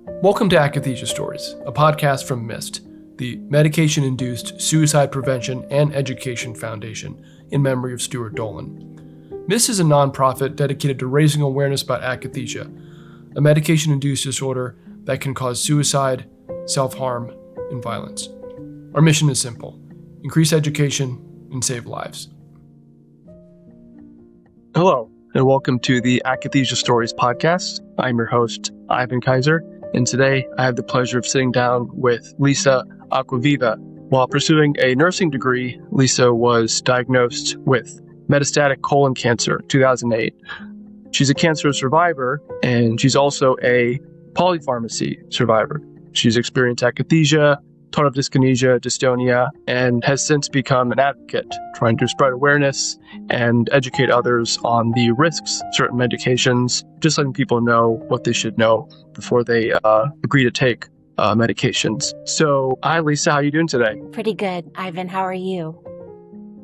Welcome to Akathisia Stories, a podcast from MIST, the Medication-Induced Suicide Prevention and Education Foundation, in memory of Stuart Dolan. MIST is a nonprofit dedicated to raising awareness about akathisia, a medication-induced disorder that can cause suicide, self-harm, and violence. Our mission is simple: increase education and save lives. Hello, and welcome to the Akathisia Stories podcast. I'm your host, Ivan Kaiser, and today I have the pleasure of sitting down with Lisa Acquaviva. While pursuing a nursing degree, Lisa was diagnosed with metastatic colon cancer in 2008. She's a cancer survivor, and she's also a polypharmacy survivor. She's experienced akathisia, tardive dyskinesia, dystonia, and has since become an advocate, trying to spread awareness and educate others on the risks of certain medications, just letting people know what they should know before they agree to take medications. So, hi Lisa, how are you doing today? Pretty good, Ivan. How are you?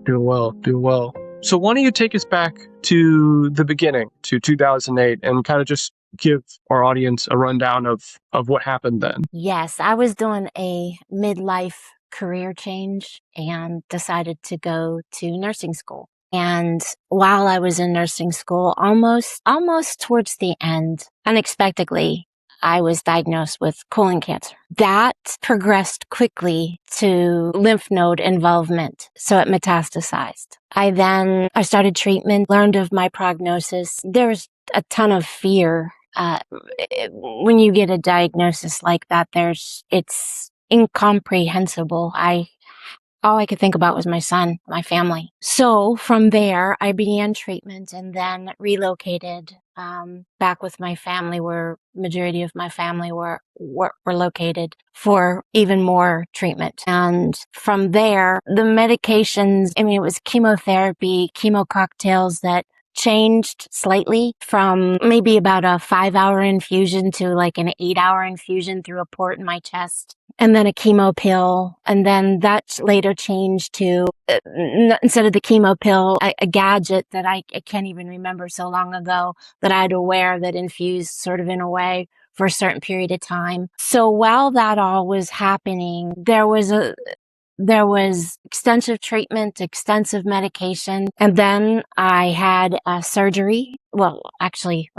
Doing well. So why don't you take us back to the beginning, to 2008, and kind of just give our audience a rundown of what happened then. Yes, I was doing a midlife career change and decided to go to nursing school. And while I was in nursing school, almost towards the end, unexpectedly, I was diagnosed with colon cancer. That progressed quickly to lymph node involvement, so it metastasized. I started treatment, learned of my prognosis. There's a ton of fear. When you get a diagnosis like that, it's incomprehensible. All I could think about was my son, my family. So from there, I began treatment and then relocated back with my family, where majority of my family were located, for even more treatment. And from there, the medications, it was chemotherapy, chemo cocktails that changed slightly from maybe about a 5-hour infusion to like an 8-hour infusion through a port in my chest, and then a chemo pill. And then that later changed to, instead of the chemo pill, a gadget that I can't even remember so long ago that I had to wear that infused sort of in a way for a certain period of time. So while that all was happening, there was extensive treatment, extensive medication, and then I had a surgery. Well, actually,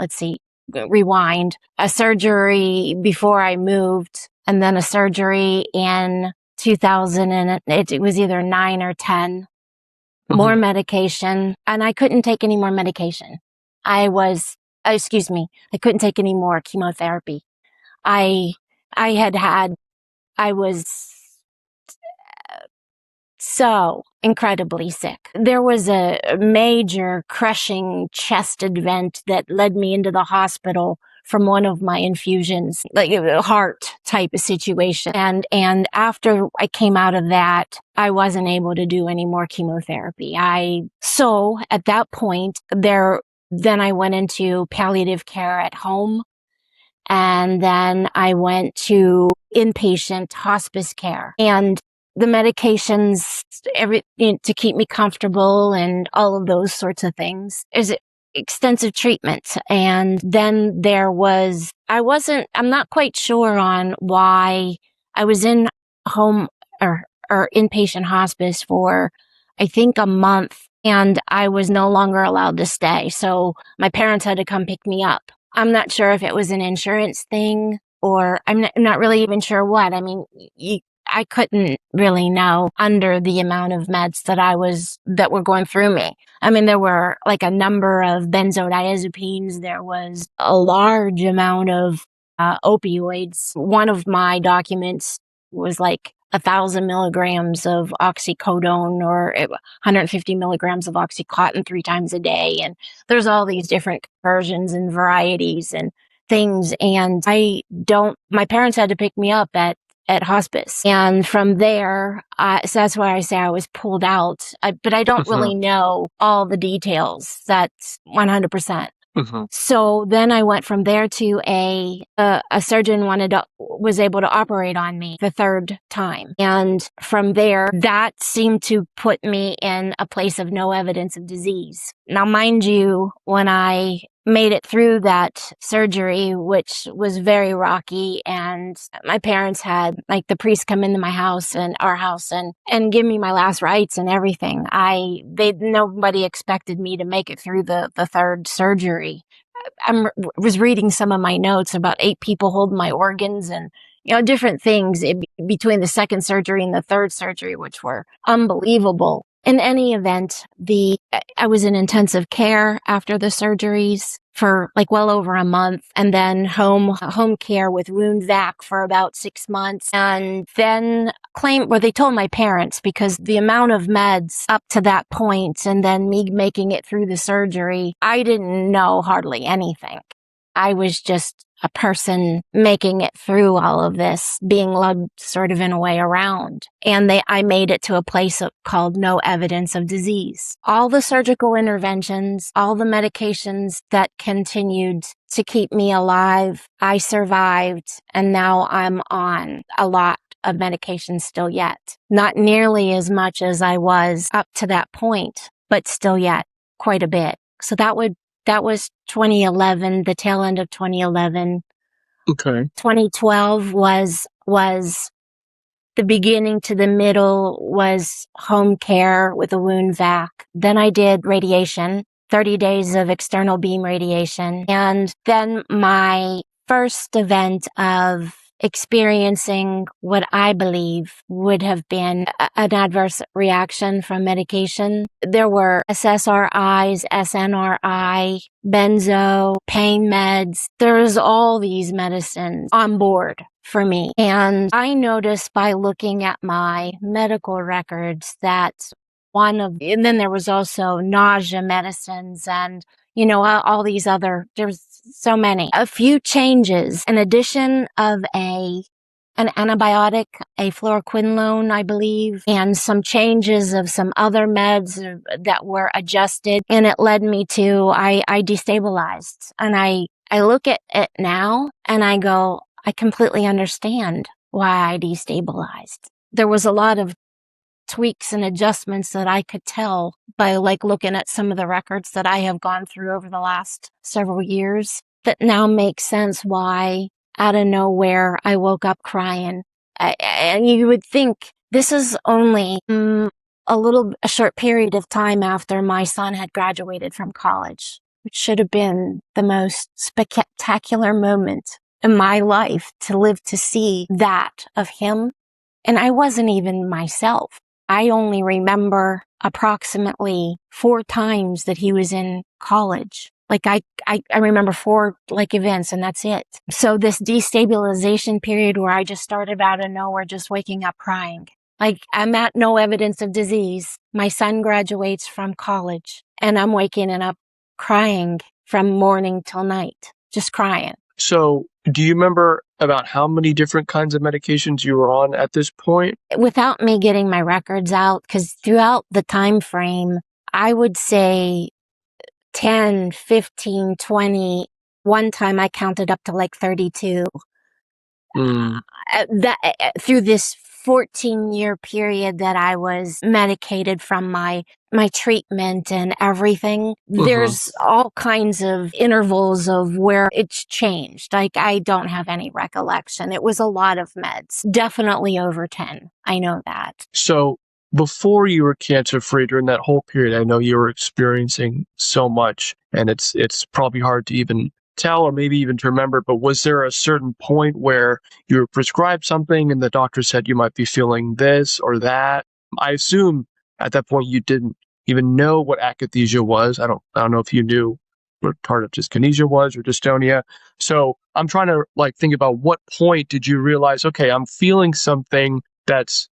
rewind. A surgery before I moved, and then a surgery in 2000, and it was either 9 or 10. More medication, and I couldn't take any more medication. I couldn't take any more chemotherapy. I was so incredibly sick. There was a major crushing chest event that led me into the hospital from one of my infusions, like a heart type of situation. And after I came out of that, I wasn't able to do any more chemotherapy. So at that point then I went into palliative care at home. And then I went to inpatient hospice care, and the medications, to keep me comfortable and all of those sorts of things, is extensive treatment. And then I'm not quite sure on why I was in home or inpatient hospice for, I think, a month, and I was no longer allowed to stay. So my parents had to come pick me up. I'm not sure if it was an insurance thing, or I'm not really even sure what. I couldn't really know under the amount of meds that were going through me. There were like a number of benzodiazepines. There was a large amount of opioids. One of my documents was like 1,000 milligrams of oxycodone or 150 milligrams of Oxycontin 3 times a day. And there's all these different versions and varieties and things. And my parents had to pick me up at hospice. And from there, so that's why I say I was pulled out. But I don't really know all the details. That's 100%. So then I went from there to a surgeon was able to operate on me the 3rd time. And from there, that seemed to put me in a place of no evidence of disease. Now, mind you, when I made it through that surgery, which was very rocky. And my parents had like the priest come into my house and our house and give me my last rites and everything. Nobody expected me to make it through the third surgery. I was reading some of my notes about 8 people holding my organs and, different things between the second surgery and the third surgery, which were unbelievable. In any event, I was in intensive care after the surgeries for like well over a month, and then home care with wound vac for about 6 months, and then they told my parents, because the amount of meds up to that point and then me making it through the surgery, I didn't know hardly anything. I was just a person making it through all of this, being lugged sort of in a way around. And I made it to a place called no evidence of disease. All the surgical interventions, all the medications that continued to keep me alive, I survived, and now I'm on a lot of medication still yet. Not nearly as much as I was up to that point, but still yet quite a bit. So that was 2011, the tail end of 2011. Okay. 2012 was the beginning to the middle was home care with a wound vac. Then I did radiation, 30 days of external beam radiation. And then my first event of experiencing what I believe would have been an adverse reaction from medication. There were SSRIs, SNRI, benzo, pain meds. There's all these medicines on board for me. And I noticed by looking at my medical records that and then there was also nausea medicines and all these there's so many. A few changes, an addition of an antibiotic, a fluoroquinolone, I believe, and some changes of some other meds that were adjusted. And it led me to, I destabilized. And I look at it now and I go, I completely understand why I destabilized. There was a lot of tweaks and adjustments that I could tell by looking at some of the records that I have gone through over the last several years that now make sense why out of nowhere I woke up crying. And you would think this is only a short period of time after my son had graduated from college, which should have been the most spectacular moment in my life to live to see that of him. And I wasn't even myself. I only remember approximately 4 times that he was in college. I remember 4 events, and that's it. So this destabilization period where I just started out of nowhere, just waking up crying. I'm at no evidence of disease. My son graduates from college and I'm waking up crying from morning till night, just crying. So do you remember about how many different kinds of medications you were on at this point? Without me getting my records out, because throughout the time frame, I would say 10, 15, 20. One time I counted up to 32. Through this 14-year period that I was medicated from my treatment and everything, there's all kinds of intervals of where it's changed. I don't have any recollection. It was a lot of meds. Definitely over 10. I know that. So before you were cancer-free, during that whole period, I know you were experiencing so much, and it's probably hard to even tell or maybe even to remember, but was there a certain point where you were prescribed something and the doctor said you might be feeling this or that? I assume at that point you didn't even know what akathisia was. I don't know if you knew what tardive dyskinesia was or dystonia. So I'm trying to think about what point did you realize, okay, I'm feeling something that's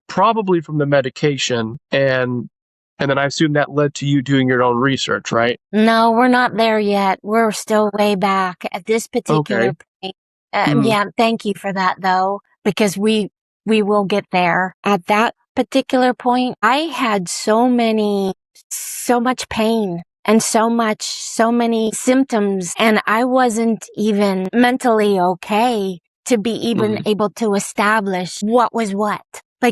probably from the medication, and then I assume that led to you doing your own research, right? No, we're not there yet. We're still way back at this particular point. Yeah, thank you for that though, because we will get there. At that particular point, I had so much pain and so many symptoms, and I wasn't even mentally okay to be even able to establish what was what.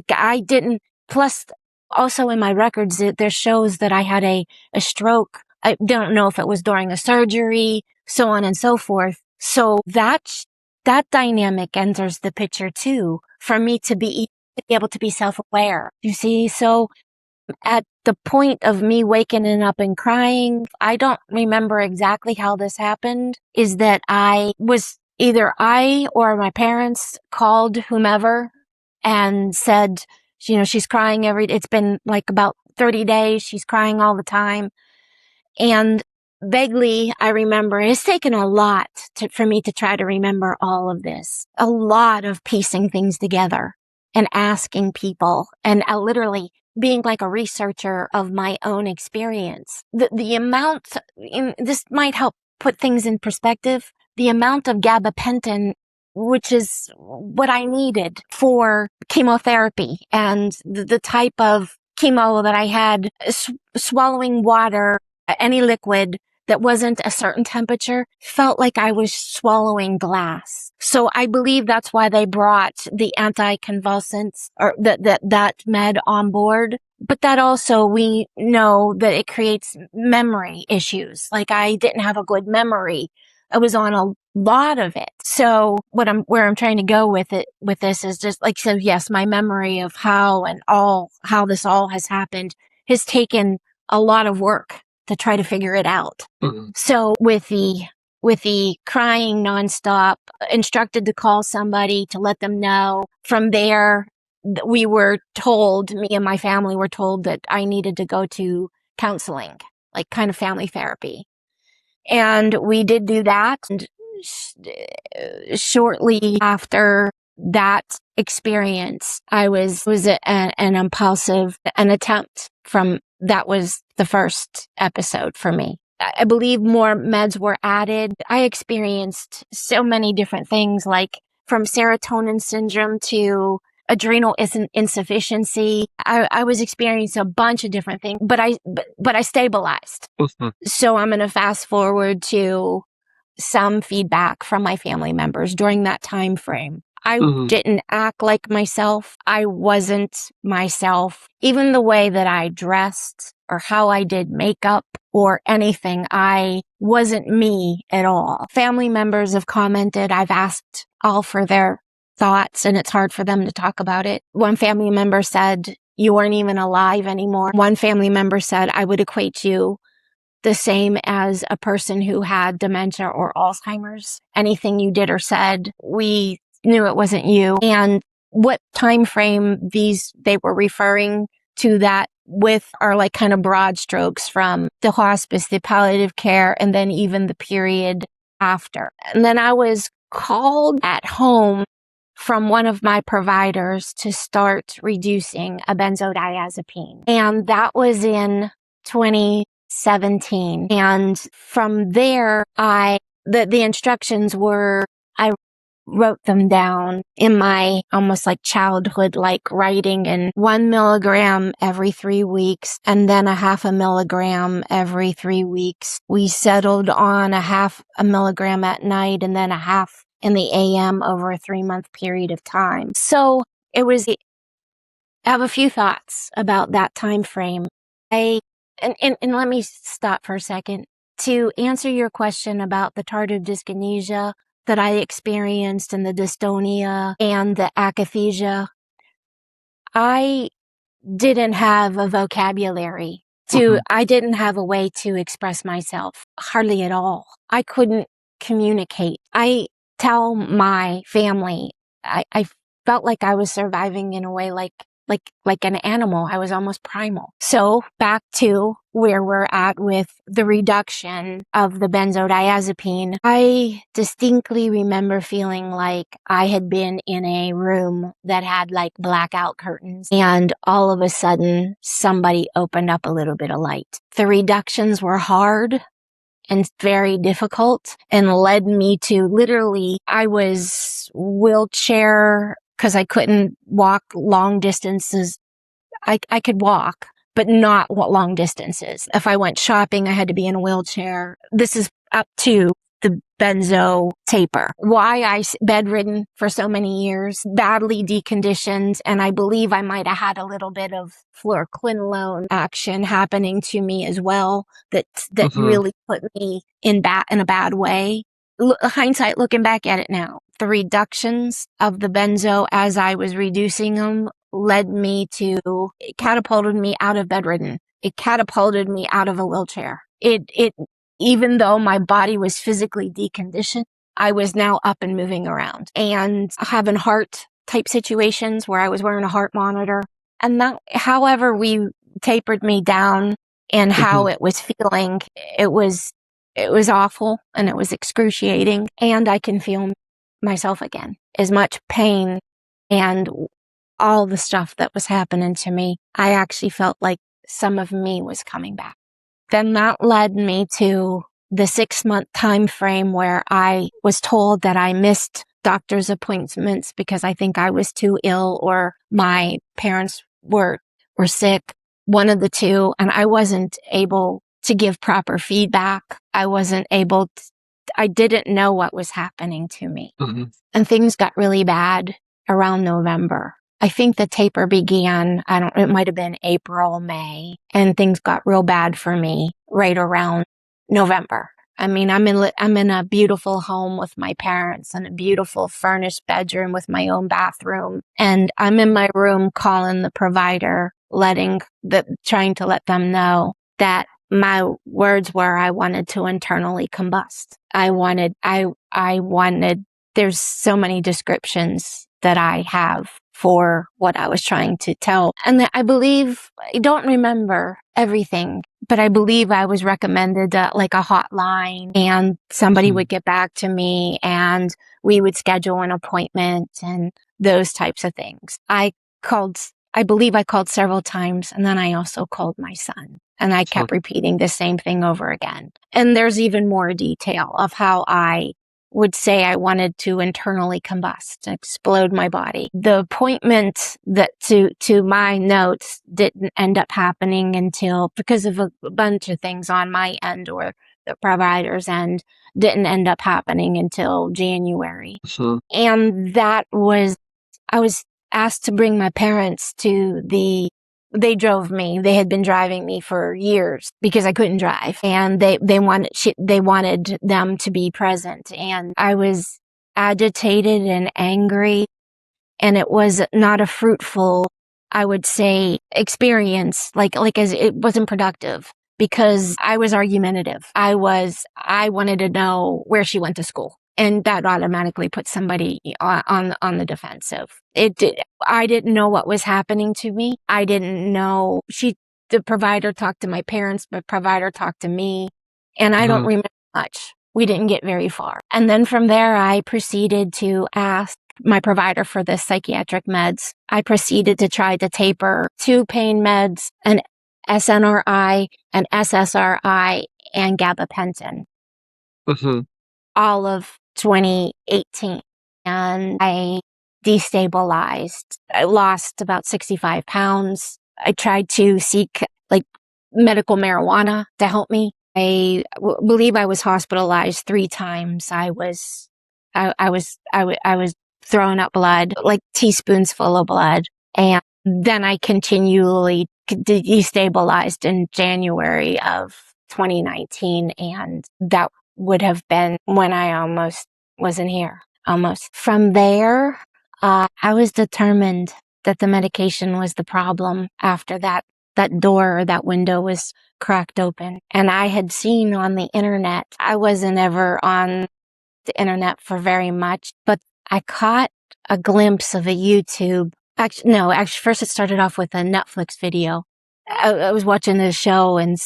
I didn't, plus also in my records, there shows that I had a stroke I don't know if it was during a surgery, so on and so forth. So that dynamic enters the picture too, for me to be able to be self-aware. You see, so at the point of me waking up and crying, I don't remember exactly how this happened, is that either I or my parents called whomever and said, she's crying it's been like about 30 days. She's crying all the time. And vaguely, I remember it's taken a lot for me to try to remember all of this, a lot of piecing things together and asking people and literally being like a researcher of my own experience. The amount, this might help put things in perspective, the amount of gabapentin, which is what I needed for chemotherapy, and the type of chemo that I had, swallowing water, any liquid that wasn't a certain temperature, felt like I was swallowing glass. So I believe that's why they brought the anticonvulsants or that med on board. But that also, we know that it creates memory issues. Like, I didn't have a good memory. I was on a lot of it. So where I'm trying to go with this is just like, so yes, my memory of how this all has happened has taken a lot of work to try to figure it out. Mm-hmm. So with the crying nonstop, instructed to call somebody to let them know. From there, we were told, me and my family were told, that I needed to go to counseling, like kind of family therapy. And we did do that. And shortly after that experience, I was an impulsive, an attempt from, that was the first episode for me. I believe more meds were added. I experienced so many different things, like from serotonin syndrome to adrenal insufficiency. I was experiencing a bunch of different things, but I stabilized. Mm-hmm. So I'm going to fast forward to some feedback from my family members during that time frame. I didn't act like myself. I wasn't myself. Even the way that I dressed or how I did makeup or anything, I wasn't me at all. Family members have commented. I've asked all for their thoughts, and it's hard for them to talk about it. One family member said, "You weren't even alive anymore." One family member said, "I would equate you the same as a person who had dementia or Alzheimer's. Anything you did or said, we knew it wasn't you." And what time frame they were referring to that with are like kind of broad strokes, from the hospice, the palliative care, and then even the period after. And then I was called at home from one of my providers to start reducing a benzodiazepine. And that was in 2017. And from there, the instructions were, I wrote them down in my almost like childhood like writing, and 1 milligram every 3 weeks, and then a 0.5 milligram every 3 weeks. We settled on a 0.5 milligram at night and then a 0.5 in the AM over a 3-month period of time. So I have a few thoughts about that time frame. And let me stop for a second to answer your question about the tardive dyskinesia that I experienced, and the dystonia and the akathisia. I didn't have a vocabulary I didn't have a way to express myself, hardly at all. I couldn't communicate. I tell my family, I felt like I was surviving in a way like an animal. I was almost primal. So back to where we're at with the reduction of the benzodiazepine, I distinctly remember feeling like I had been in a room that had like blackout curtains, and all of a sudden somebody opened up a little bit of light. The reductions were hard and very difficult, and led me to literally, I was wheelchair because I couldn't walk long distances. I could walk, but not long distances. If I went shopping, I had to be in a wheelchair. This is up to the benzo taper. Why I bedridden for so many years, badly deconditioned, and I believe I might have had a little bit of fluoroquinolone action happening to me as well that really put me in a bad way. Hindsight, looking back at it now, the reductions of the benzo as I was reducing them it catapulted me out of bedridden. It catapulted me out of a wheelchair. Even though my body was physically deconditioned, I was now up and moving around and having heart type situations where I was wearing a heart monitor. And that, however we tapered me down and how it was feeling, it was awful and it was excruciating. And I can feel myself again. As much pain and all the stuff that was happening to me, I actually felt like some of me was coming back. Then that led me to the 6-month time frame where I was told that I missed doctor's appointments because I think I was too ill or my parents were sick, one of the two, and I wasn't able to give proper feedback. I didn't know what was happening to me. And things got really bad around November. I think the taper began, it might have been April, May, and things got real bad for me right around November. I mean, I'm in a beautiful home with my parents and a beautiful furnished bedroom with my own bathroom. And I'm in my room calling the provider, trying to let them know that my words were I wanted to internally combust. There's so many descriptions that I have for what I was trying to tell. And I don't remember everything, but I believe I was recommended like a hotline and somebody would get back to me and we would schedule an appointment and those types of things. I believe I called several times and then I also called my son and I kept repeating the same thing over again. And there's even more detail of how I would say I wanted to internally combust, explode my body. The appointment that to my notes didn't end up happening because of a bunch of things on my end or the provider's end, didn't end up happening until January. And I was asked to bring my parents they drove me. They had been driving me for years because I couldn't drive and they wanted them to be present. And I was agitated and angry and it was not a fruitful, I would say, experience, as it wasn't productive because I was argumentative. I wanted to know where she went to school. And that automatically puts somebody on the defensive. I didn't know what was happening to me. I didn't know. The provider talked to my parents, the provider talked to me, and I don't remember much. We didn't get very far. And then from there, I proceeded to ask my provider for the psychiatric meds. I proceeded to try to taper 2 pain meds, an SNRI, an SSRI, and gabapentin. All of 2018. And I destabilized. I lost about 65 pounds. I tried to seek medical marijuana to help me. I believe I was hospitalized 3 times. I was throwing up blood, like teaspoons full of blood. And then I continually destabilized in January of 2019. And that would have been when I almost wasn't here. Almost. From there, I was determined that the medication was the problem after that door or that window was cracked open. And I had seen on the internet, I wasn't ever on the internet for very much, but I caught a glimpse of a YouTube. Actually, first it started off with a Netflix video. I was watching this show and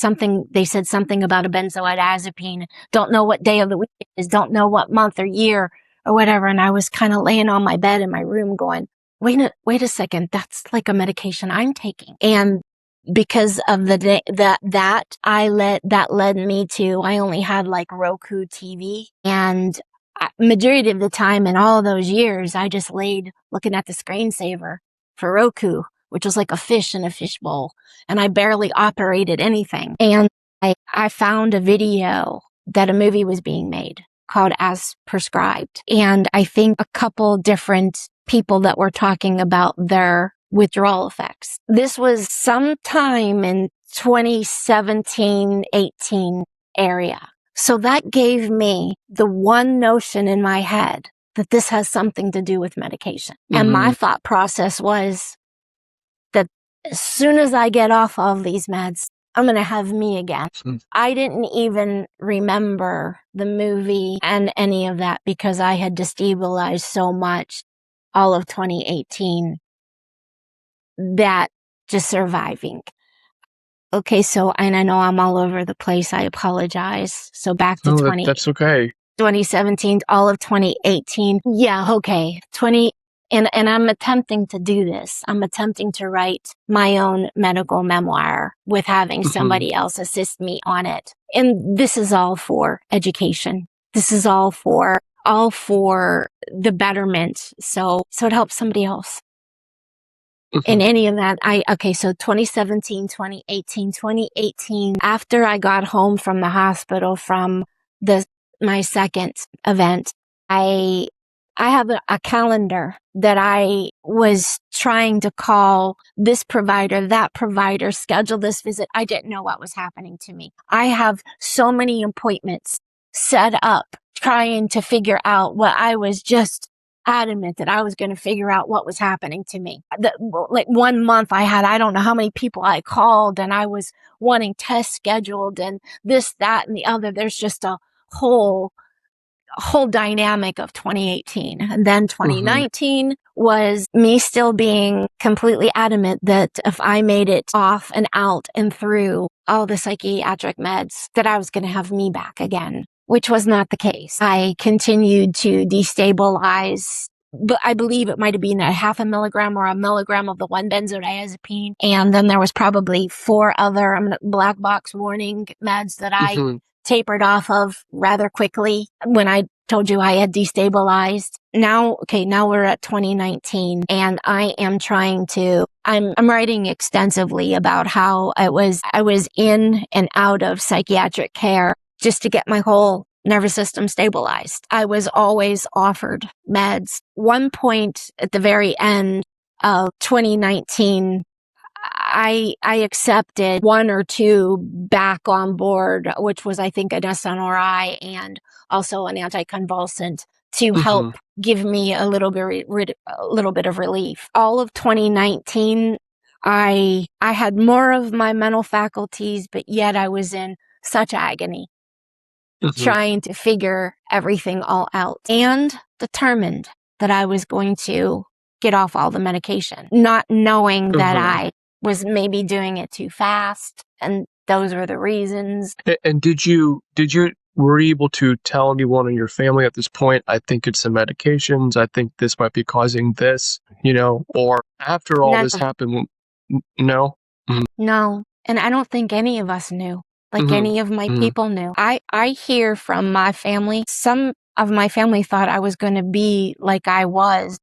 they said something about a benzodiazepine. Don't know what day of the week it is. Don't know what month or year or whatever. And I was kind of laying on my bed in my room going, wait a second. That's like a medication I'm taking. And because of that led me to, I only had like Roku TV and majority of the time in all those years, I just laid looking at the screensaver for Roku, which was like a fish in a fishbowl. And I barely operated anything. And I found a video that a movie was being made. called As Prescribed. And I think a couple different people that were talking about their withdrawal effects. This was sometime in 2017, 18 area. So that gave me the one notion in my head that this has something to do with medication. And my thought process was that as soon as I get off all of these meds, I'm going to have me again. I didn't even remember the movie and any of that because I had destabilized so much all of 2018 that just surviving. Okay, so, and I know I'm all over the place. I apologize. So back to That's okay. 2017, all of 2018. Yeah, okay. And I'm attempting to do this. I'm attempting to write my own medical memoir with having somebody else assist me on it. And this is all for education. This is all for the betterment. So it helps somebody else. In any of that, so 2017, 2018, after I got home from the hospital from my second event, I have a calendar that I was trying to call this provider, that provider, schedule this visit. I didn't know what was happening to me. I have so many appointments set up trying to figure out what I was just adamant that I was going to figure out what was happening to me. Like 1 month I don't know how many people I called and I was wanting tests scheduled and this, that, and the other. There's just a whole dynamic of 2018. And then 2019 was me still being completely adamant that if I made it off and out and through all the psychiatric meds, that I was going to have me back again, which was not the case. I continued to destabilize, but I believe it might have been a 0.5 milligram or 1 milligram of the one benzodiazepine. And then there was probably 4 other black box warning meds that I tapered off of rather quickly when I told you I had destabilized. Now we're at 2019 and I am I'm writing extensively about how I was in and out of psychiatric care just to get my whole nervous system stabilized. I was always offered meds. One point at the very end of 2019, I accepted 1 or 2 back on board, which was, I think, an SNRI and also an anticonvulsant to help give me a little bit of relief. All of 2019, I had more of my mental faculties, but yet I was in such agony, trying to figure everything all out and determined that I was going to get off all the medication, not knowing that I was maybe doing it too fast. And those were the reasons. And were you able to tell anyone in your family at this point, I think it's the medications, I think this might be causing this, or after all this happened, no? No. And I don't think any of us knew, like any of my people knew. I hear from my family, some of my family thought I was going to be like I was,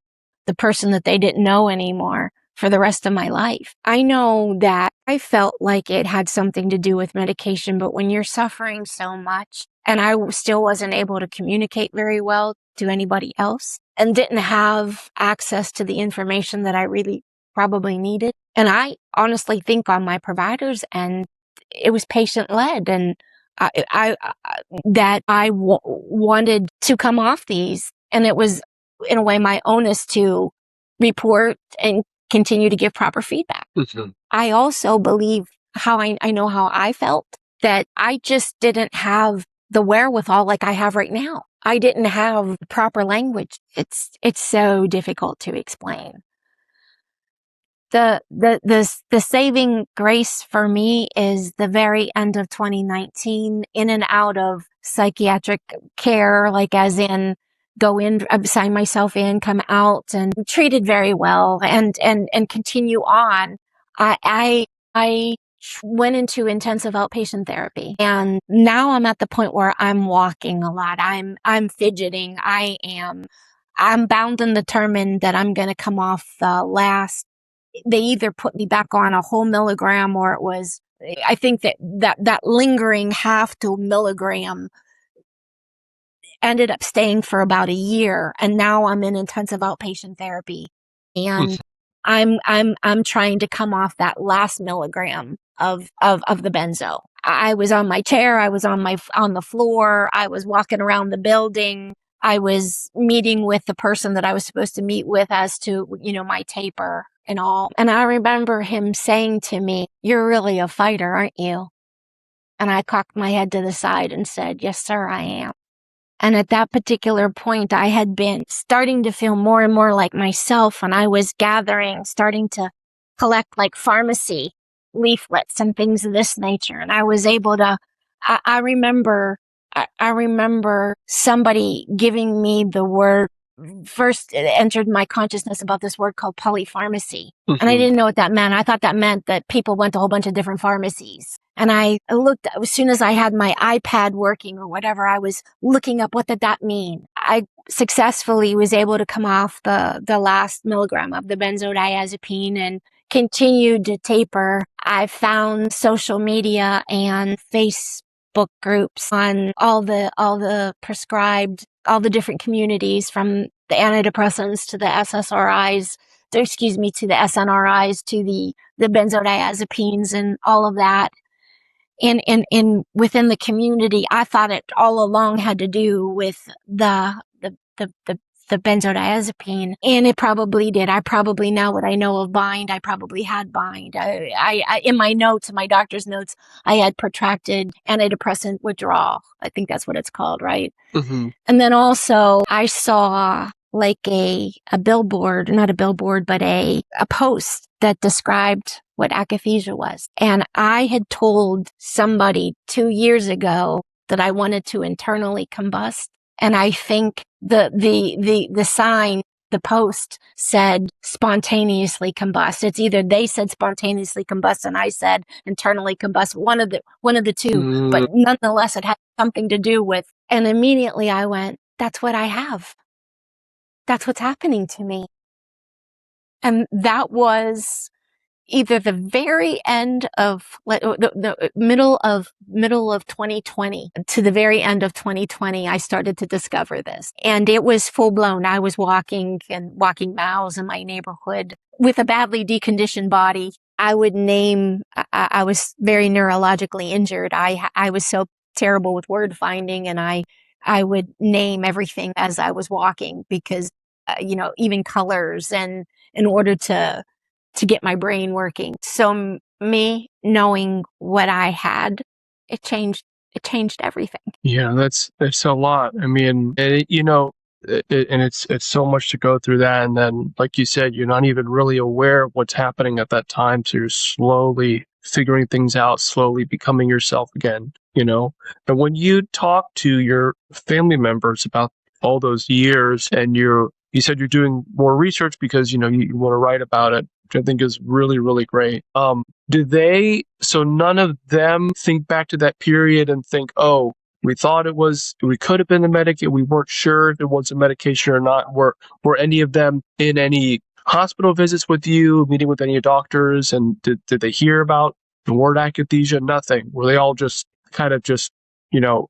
the person that they didn't know anymore for the rest of my life. I know that I felt like it had something to do with medication, but when you're suffering so much, and I still wasn't able to communicate very well to anybody else, and didn't have access to the information that I really probably needed. And I honestly think on my providers, and it was patient-led, and I wanted to come off these, and it was in a way my onus to report and continue to give proper feedback. I also believe how I know how I felt, that I just didn't have the wherewithal like I have right now. I didn't have the proper language. It's so difficult to explain. The saving grace for me is the very end of 2019, in and out of psychiatric care, like as in go in, sign myself in, come out, and treated very well, and continue on. I went into intensive outpatient therapy, and now I'm at the point where I'm walking a lot. I'm fidgeting. I'm bound and determined that I'm going to come off the last. They either put me back on a whole milligram, or it was, I think that lingering 0.5 milligram ended up staying for about a year, and now I'm in intensive outpatient therapy. And I'm trying to come off that last milligram of the benzo. I was on my chair, I was on the floor, I was walking around the building. I was meeting with the person that I was supposed to meet with as to, my taper and all. And I remember him saying to me, "You're really a fighter, aren't you?" And I cocked my head to the side and said, "Yes, sir, I am." And at that particular point, I had been starting to feel more and more like myself. And I was starting to collect like pharmacy leaflets and things of this nature. And I was able to, I remember somebody giving me the word. First, it entered my consciousness about this word called polypharmacy. And I didn't know what that meant. I thought that meant that people went to a whole bunch of different pharmacies. And I looked, as soon as I had my iPad working or whatever, I was looking up what did that mean. I successfully was able to come off the last milligram of the benzodiazepine and continued to taper. I found social media and Facebook groups on all the prescribed, all the different communities, from the antidepressants to the SSRIs, to the SNRIs, to the benzodiazepines and all of that. In within the community, I thought it all along had to do with the benzodiazepine, and it probably did. I probably, now what I know of bind, I probably had bind. I in my notes, in my doctor's notes, I had protracted antidepressant withdrawal. I think that's what it's called, right? And then also I saw like a billboard, not a billboard, but a post that described what akathisia was. And I had told somebody 2 years ago that I wanted to internally combust. And I think the sign, the post said spontaneously combust. It's either they said spontaneously combust and I said internally combust, one of the two, but nonetheless it had something to do with, and immediately I went, that's what I have. That's what's happening to me. And that was either the very end of the middle of 2020 to the very end of 2020, I started to discover this, and it was full blown. I was walking miles in my neighborhood with a badly deconditioned body. I was very neurologically injured. I was so terrible with word finding, and I would name everything as I was walking because, even colors, and in order to get my brain working. So me knowing what I had, it changed everything. Yeah, that's a lot. I mean, and it's so much to go through that. And then, like you said, you're not even really aware of what's happening at that time. So you're slowly figuring things out, slowly becoming yourself again, And when you talk to your family members about all those years, and you said you're doing more research because, you want to write about it, which I think is really, really great. So none of them think back to that period and think, oh, we could have been the medication. We weren't sure if it was a medication or not. Were any of them in any hospital visits with you, meeting with any doctors? And did they hear about the word akathisia? Nothing. Were they all just kind of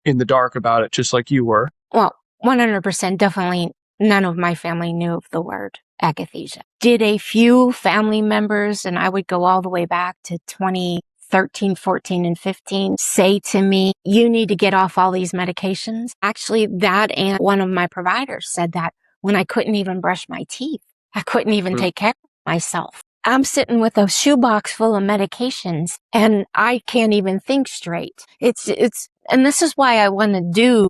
in the dark about it, just like you were? Well, 100% definitely none of my family knew of the word akathisia. Did a few family members, and I would go all the way back to 2013, 14, and 15, say to me, "You need to get off all these medications." Actually, that and one of my providers said that when I couldn't even brush my teeth. I couldn't even take care of myself. I'm sitting with a shoebox full of medications and I can't even think straight. And this is why I want to do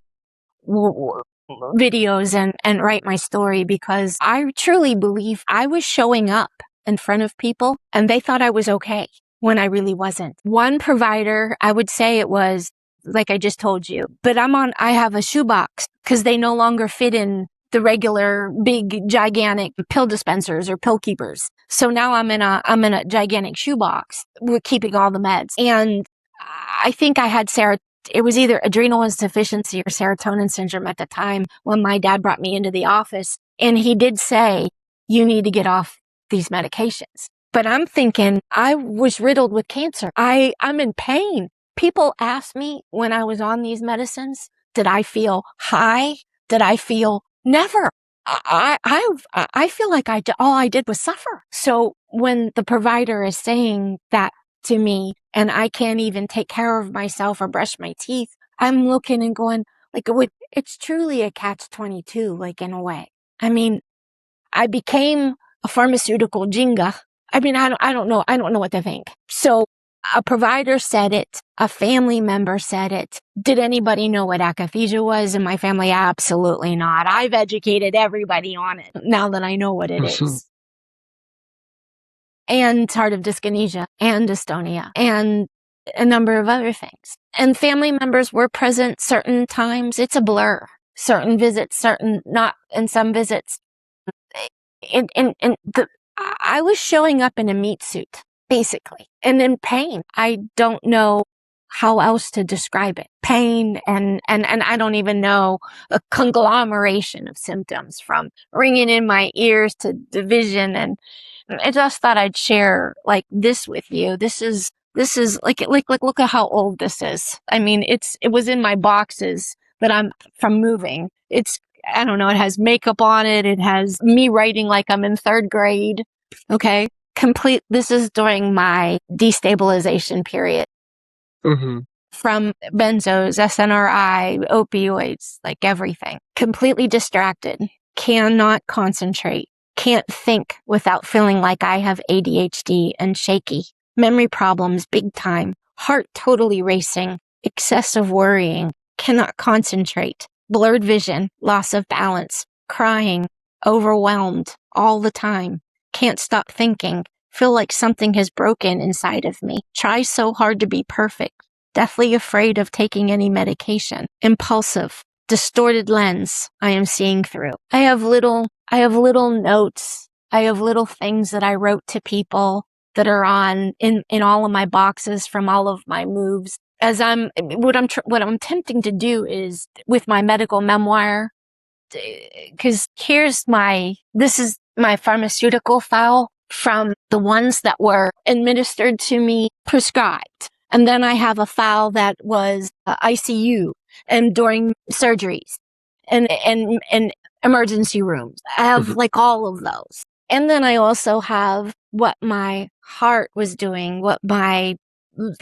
videos and write my story, because I truly believe I was showing up in front of people and they thought I was okay when I really wasn't. One provider, I would say it was like I just told you, but I have a shoebox because they no longer fit in the regular big gigantic pill dispensers or pill keepers. So now I'm in a gigantic shoebox with keeping all the meds. And I think I had it was either adrenal insufficiency or serotonin syndrome at the time when my dad brought me into the office. And he did say, "You need to get off these medications." But I'm thinking I was riddled with cancer. I'm in pain. People asked me when I was on these medicines, did I feel high? did I feel? Never. I feel like all I did was suffer. So when the provider is saying that to me and I can't even take care of myself or brush my teeth, I'm looking and going, like, it's truly a catch-22, like, in a way. I mean, I became a pharmaceutical Jenga. I mean, I don't know what to think. So a provider said it. A family member said it. Did anybody know what akathisia was in my family? Absolutely not. I've educated everybody on it now that I know what it is. And tardive dyskinesia and dystonia and a number of other things. And family members were present certain times. It's a blur. Certain visits, certain not, and some visits. I was showing up in a meat suit, basically, and in pain. I don't know how else to describe it. Pain and I don't even know, a conglomeration of symptoms from ringing in my ears to division. And I just thought I'd share like this with you. This is like look at how old this is. I mean, it was in my boxes that I'm from moving. I don't know, it has makeup on it. It has me writing like I'm in 3rd grade. Okay. This is during my destabilization period. Mm-hmm. From benzos, SNRI, opioids, like everything. Completely distracted. Cannot concentrate. Can't think without feeling like I have ADHD and shaky. Memory problems, big time. Heart totally racing. Excessive worrying. Cannot concentrate. Blurred vision, loss of balance, crying, overwhelmed all the time. Can't stop thinking. Feel like something has broken inside of me. Try so hard to be perfect. Deathly afraid of taking any medication. Impulsive. Distorted lens I am seeing through. I have little notes. I have little things that I wrote to people that are in all of my boxes from all of my moves. As what I'm attempting to do is with my medical memoir, because this is my pharmaceutical file from the ones that were administered to me, prescribed. And then I have a file that was ICU and during surgeries and emergency rooms. I have like all of those. And then I also have what my heart was doing, what my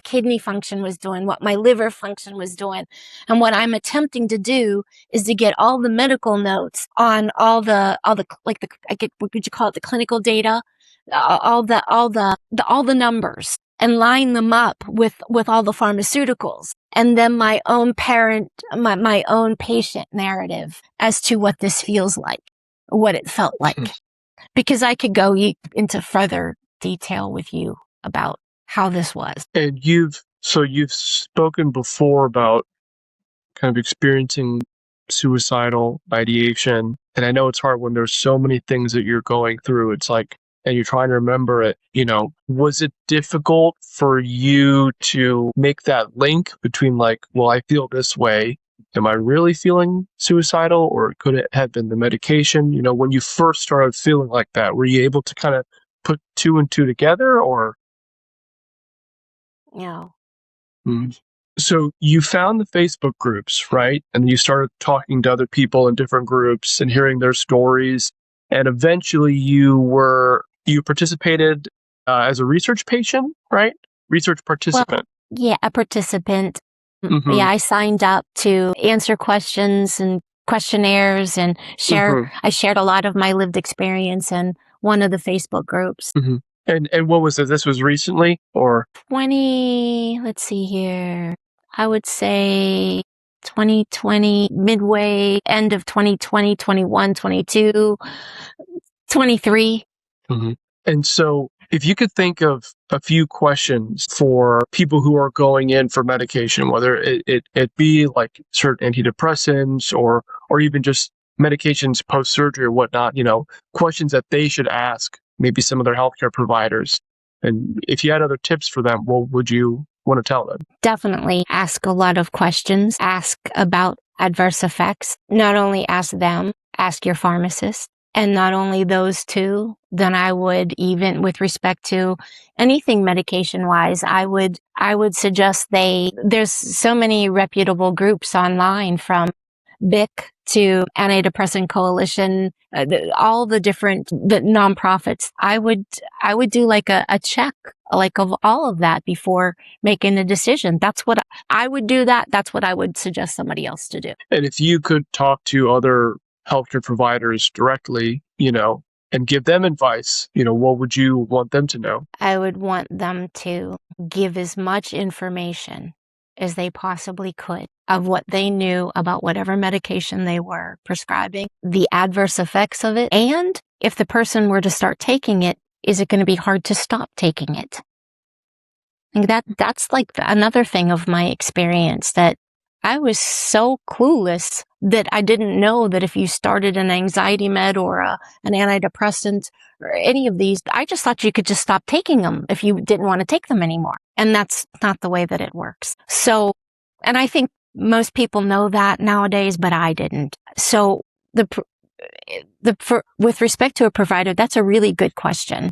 kidney function was doing, what my liver function was doing. And what I'm attempting to do is to get all the medical notes on all the what would you call it? The clinical data, all the numbers, and line them up with all the pharmaceuticals. And then my own patient narrative as to what this feels like, what it felt like. Because I could go into further detail with you about how this was. And you've spoken before about kind of experiencing suicidal ideation. And I know it's hard when there's so many things that you're going through. It's like, and you're trying to remember it, was it difficult for you to make that link between like, well, I feel this way. Am I really feeling suicidal, or could it have been the medication? When you first started feeling like that, were you able to kind of put 2 and 2 together, or? No. So you found the Facebook groups, right? And you started talking to other people in different groups and hearing their stories. And eventually you participated as a research patient, right? Research participant. Well, yeah, a participant. Mm-hmm. Yeah, I signed up to answer questions and questionnaires and share. Mm-hmm. I shared a lot of my lived experience in one of the Facebook groups. Mm-hmm. And what was it? This was recently, or? Let's see here. I would say 2020, midway, end of 2020, 21, 22, 23. Mm-hmm. And so if you could think of a few questions for people who are going in for medication, whether it be like certain antidepressants or even just medications post-surgery or whatnot, questions that they should ask maybe some of their healthcare providers. And if you had other tips for them, what would you want to tell them? Definitely ask a lot of questions. Ask about adverse effects. Not only ask them, ask your pharmacist. And not only those two, then I would, even with respect to anything medication-wise, I would suggest there's so many reputable groups online, from BIC to Antidepressant Coalition, all the nonprofits. I would do like a check, like of all of that before making a decision. That's what I would do. That's what I would suggest somebody else to do. And if you could talk to other healthcare providers directly, and give them advice, what would you want them to know? I would want them to give as much information as they possibly could of what they knew about whatever medication they were prescribing, the adverse effects of it, and if the person were to start taking it, is it going to be hard to stop taking it? And that's like another thing of my experience, that I was so clueless that I didn't know that if you started an anxiety med or an antidepressant or any of these, I just thought you could just stop taking them if you didn't want to take them anymore. And that's not the way that it works. So, and I think most people know that nowadays, but I didn't. So with respect to a provider, that's a really good question.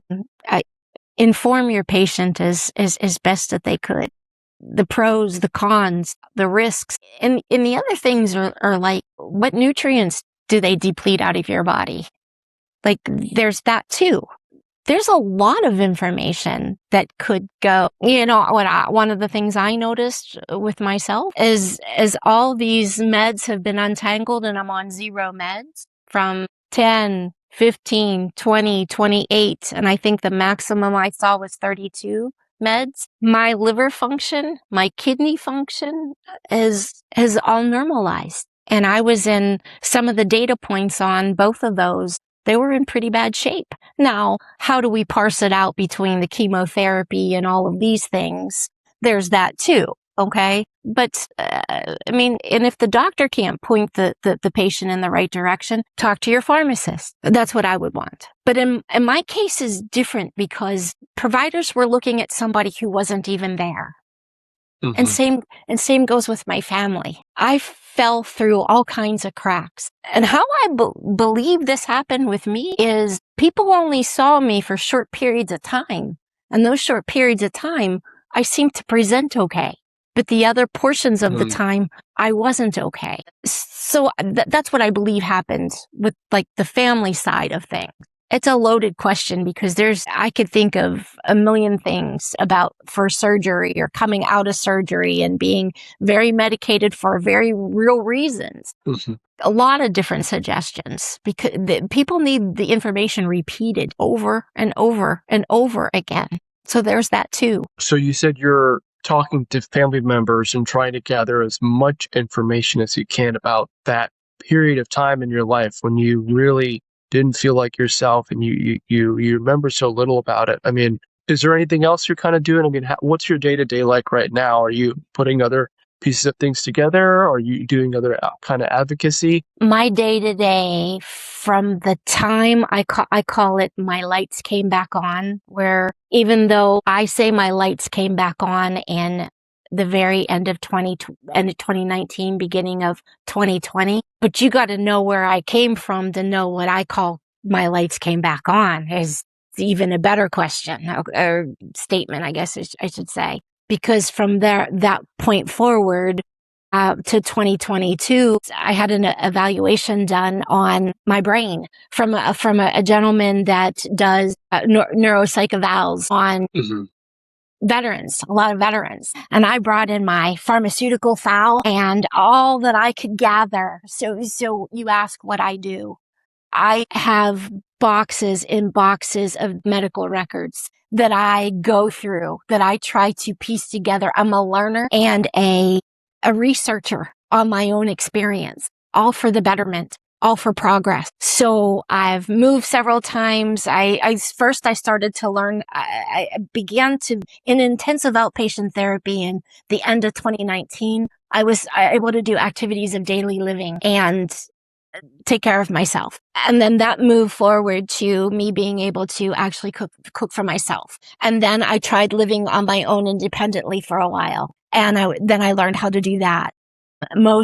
Inform your patient as best that they could. The pros, the cons, the risks. And the other things are like, what nutrients do they deplete out of your body? Like, there's that too. There's a lot of information that could go. One of the things I noticed with myself is as all these meds have been untangled and I'm on 0 meds from 10, 15, 20, 28, and I think the maximum I saw was 32 meds. My liver function, my kidney function has all normalized. And I was in some of the data points on both of those. They were in pretty bad shape. Now, how do we parse it out between the chemotherapy and all of these things? There's that too. Okay. But, and if the doctor can't point the patient in the right direction, talk to your pharmacist. That's what I would want. But in my case is different because providers were looking at somebody who wasn't even there. Mm-hmm. And same goes with my family. I fell through all kinds of cracks. And how I believe this happened with me is people only saw me for short periods of time. And those short periods of time, I seemed to present okay. But the other portions of the time, I wasn't okay. So that's what I believe happened with like the family side of things. It's a loaded question because I could think of a million things for surgery or coming out of surgery and being very medicated for very real reasons. Mm-hmm. A lot of different suggestions because people need the information repeated over and over and over again. So there's that too. So you said you're talking to family members and trying to gather as much information as you can about that period of time in your life when you really didn't feel like yourself and you remember so little about it. Is there anything else you're kind of doing? What's your day-to-day like right now? Are you putting other pieces of things together? Are you doing other kind of advocacy? My day-to-day from the time I call it my lights came back on, where even though I say my lights came back on in the very end of 2019, beginning of 2020. But you got to know where I came from to know what I call my lights came back on is even a better question or statement, I guess I should say. Because from that point forward to 2022, I had an evaluation done on my brain from a gentleman that does neuropsych evals on veterans, a lot of veterans. And I brought in my pharmaceutical file and all that I could gather. So you ask what I do. I have boxes and boxes of medical records that I go through, that I try to piece together. I'm a learner and a researcher on my own experience, all for the betterment, all for progress. So I've moved several times. I started to learn, I began to, in intensive outpatient therapy in the end of 2019, I was able to do activities of daily living and take care of myself. And then that moved forward to me being able to actually cook for myself. And then I tried living on my own independently for a while. And then I learned how to do that. Not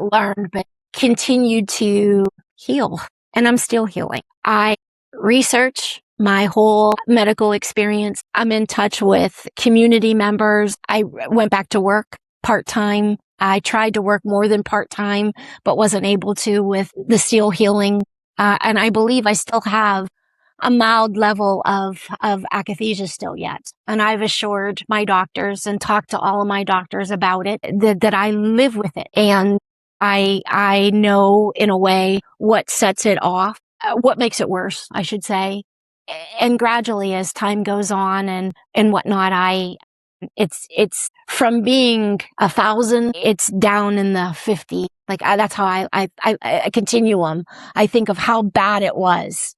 learned, but continued to heal. And I'm still healing. I research my whole medical experience. I'm in touch with community members. I went back to work part-time I tried to work more than part-time, but wasn't able to with the steel healing. And I believe I still have a mild level of akathisia still yet. And I've assured my doctors and talked to all of my doctors about it, that I live with it. And I know in a way what sets it off, what makes it worse, I should say. And gradually as time goes on and whatnot, it's from being 1,000, it's down in the 50. Like that's how I continuum. I think of how bad it was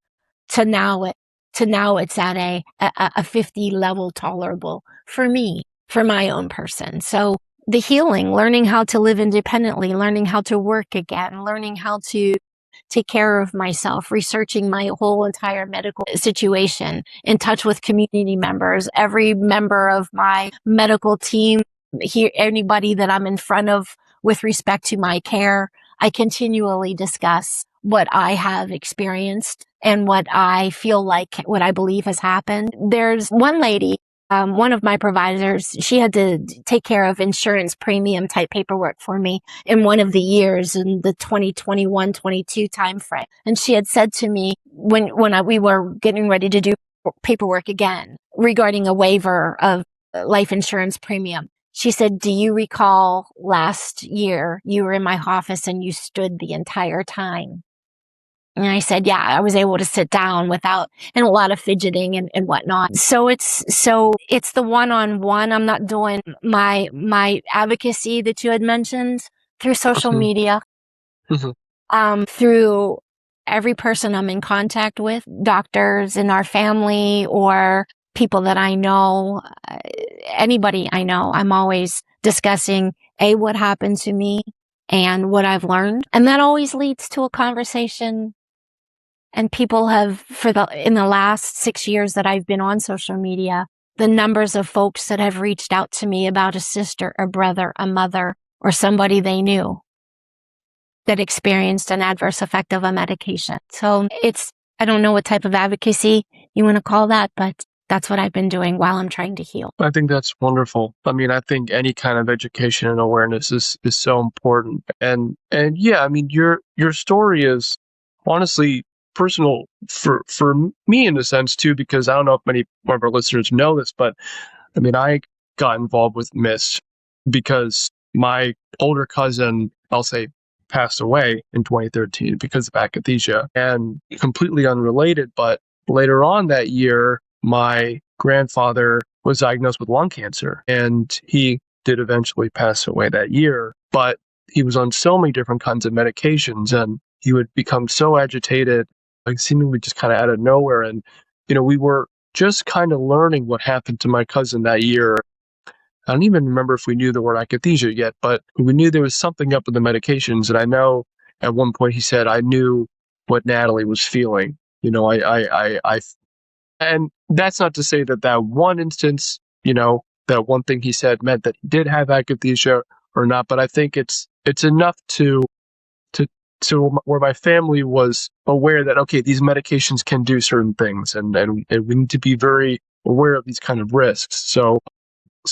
to now it's at a 50 level tolerable for me, for my own person. So the healing, learning how to live independently, learning how to work again, learning how to take care of myself, researching my whole entire medical situation, in touch with community members, every member of my medical team, here, anybody that I'm in front of with respect to my care. I continually discuss what I have experienced and what I feel like, what I believe has happened. There's one lady, one of my providers, she had to take care of insurance premium type paperwork for me in one of the years in the 2021-22 timeframe. And she had said to me when we were getting ready to do paperwork again regarding a waiver of life insurance premium. She said, "Do you recall last year you were in my office and you stood the entire time?" And I said, yeah, I was able to sit down without, and a lot of fidgeting and whatnot. So it's the one-on-one. I'm not doing my advocacy that you had mentioned through social media, through every person I'm in contact with, doctors in our family or people that I know, anybody I know. I'm always discussing what happened to me and what I've learned. And that always leads to a conversation. And people have, in the last 6 years that I've been on social media, the numbers of folks that have reached out to me about a sister, a brother, a mother, or somebody they knew that experienced an adverse effect of a medication. So I don't know what type of advocacy you want to call that, but that's what I've been doing while I'm trying to heal. I think that's wonderful. I mean, I think any kind of education and awareness is so important. And yeah, I mean, your story is honestly personal for me in a sense too, because I don't know if many of our listeners know this, but I mean, I got involved with MIST because my older cousin, I'll say, passed away in 2013 because of akathisia, and completely unrelated. But later on that year, my grandfather was diagnosed with lung cancer, and he did eventually pass away that year. But he was on so many different kinds of medications, and he would become so agitated, like seemingly just kind of out of nowhere. And, we were just kind of learning what happened to my cousin that year. I don't even remember if we knew the word akathisia yet, but we knew there was something up with the medications. And I know at one point he said, I knew what Natalie was feeling. And that's not to say that one instance, that one thing he said meant that he did have akathisia or not. But I think it's enough to where my family was aware that, okay, these medications can do certain things, and we need to be very aware of these kind of risks. So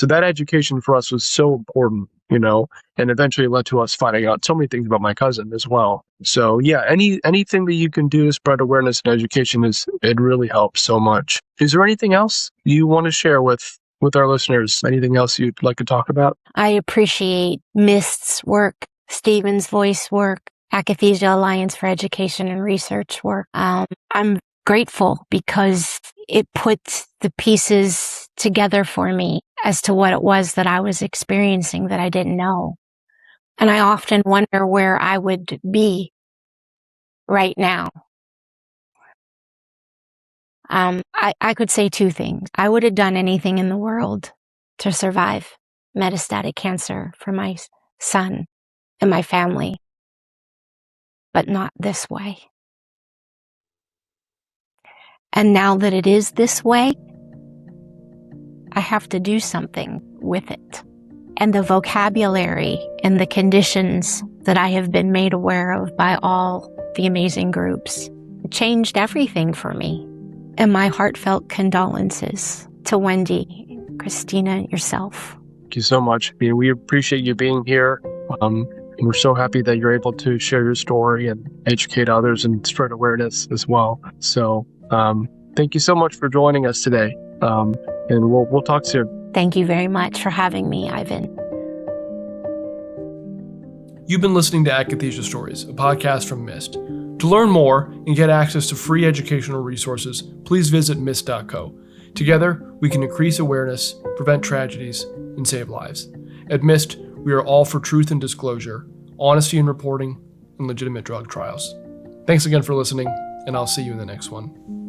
that education for us was so important, and eventually led to us finding out so many things about my cousin as well. So yeah, anything that you can do to spread awareness and education it really helps so much. Is there anything else you want to share with our listeners? Anything else you'd like to talk about? I appreciate MIST's work, Stephen's voice work, Akathisia Alliance for Education and Research work. I'm grateful because it puts the pieces together for me as to what it was that I was experiencing that I didn't know. And I often wonder where I would be right now. I could say two things. I would have done anything in the world to survive metastatic cancer for my son and my family, but not this way. And now that it is this way, I have to do something with it. And the vocabulary and the conditions that I have been made aware of by all the amazing groups changed everything for me. And my heartfelt condolences to Wendy, Christina, yourself. Thank you so much. I mean, we appreciate you being here And we're so happy that you're able to share your story and educate others and spread awareness as well. So thank you so much for joining us today. And we'll talk soon. Thank you very much for having me, Ivan. You've been listening to Akathisia Stories, a podcast from MIST. To learn more and get access to free educational resources, please visit mist.co. Together, we can increase awareness, prevent tragedies, and save lives. At MIST, we are all for truth and disclosure, honesty in reporting, and legitimate drug trials. Thanks again for listening, and I'll see you in the next one.